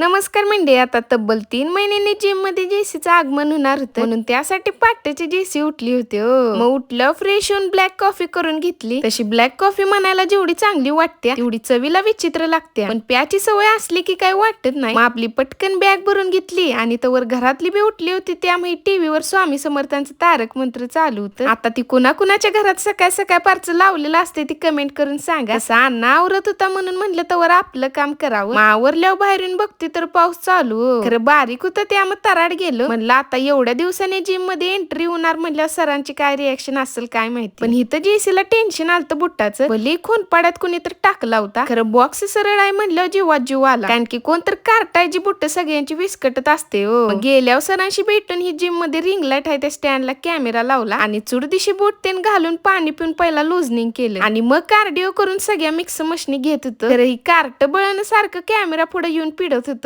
नमस्कार मंडळी. आता तब्बल 3 महिन्यांनी जिम मध्ये जेसीचं आगमन होणार होतं, म्हणून त्यासाठी पहाटेची जेसी उठली होती. मग उठलं, फ्रेश होऊन ब्लॅक कॉफी करून घेतली. तशी ब्लॅक कॉफी म्हणायला जेवढी चांगली वाटते तेवढी चवीला विचित्र लागते, पण प्याची सवय असली की काय वाटत नाही. मग आपली पटकन बॅग भरून घेतली आणि तवर घरातली बी उठली होती. त्यामुळे टीव्हीवर स्वामी समर्थांचं तारक मंत्र चालू होतं. आता ती कुणाकुणाच्या घरात सकाळ सकाळ पारचं लावलेलं असते ती कमेंट करून सांगा. असा अण्णा आवरत होता म्हणून म्हणलं तवर आपलं काम करावं. आवरल्यावर बाहेरून बघते तर पाऊस चालू. खरं बारीक होतं त्यामुळे तराड गेलो. म्हणलं आता एवढ्या दिवसाने जिम मध्ये एंट्री होणार म्हणल्यावर सरांची काय रिएक्शन असेल काय माहिती. पण इथं जेसीला टेन्शन आलतं बुट्टाचं. भले खोनपाड्यात कुणीतरी टाकला होता, खरं बॉक्स सरळ आहे म्हणल्यावर जीवात जीव आला. कारण की कोणतर कार्टायची बुट्ट सगळ्यांची विस्कटत असते. गेल्यावर सरांशी भेटून ही जिम मध्ये रिंग लाईट आहे त्या स्टँडला कॅमेरा लावला आणि चुडदिशी बोट तेन घालून पाणी पिऊन पहिला लुजनिंग केलं आणि मग कार्डिओ करून सगळ्या मिक्स मशनी घेत होतं. खरं ही कार्ट बळण सारखं कॅमेरा पुढे येऊन पिडत होतं.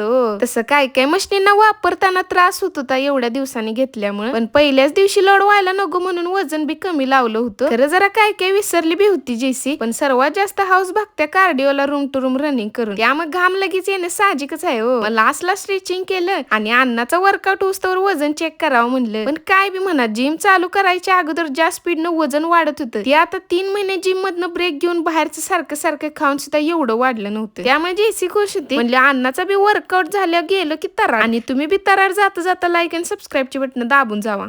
तसं काय काय मशनींना वापरताना त्रास होत होता एवढ्या दिवसांनी घेतल्यामुळे. पण पहिल्याच दिवशी लोड व्हायला नको म्हणून वजन बी कमी लावलं होतं. खरं जरा काय काय विसरली बी होती जेसी, पण सर्वात जास्त हाऊस बघत्या कार्डिओला रूम टू रूम रनिंग करून. त्यामुळे घाम लगेच येणं साहजिकच आहे. मग लास्टला स्ट्रेचिंग केलं आणि अन्नाचा वर्कआउट होस्तवर वजन चेक करावं म्हणलं. पण काय बी म्हणा, जिम चालू करायच्या अगोदर ज्या स्पीडनं वजन वाढत होतं ते आता 3 महिने जिम मधनं ब्रेक घेऊन बाहेरचं सारखं सारखं खाऊन सुद्धा एवढं वाढलं नव्हतं. त्यामुळे जेसी खुश होती. म्हणजे अन्नाचा बी वर्कआउट झाल्या गेलं की तरार. आणि तुम्ही बी तरार जाता जाता लाईक आणि सबस्क्राईबची बटन दाबून जावा.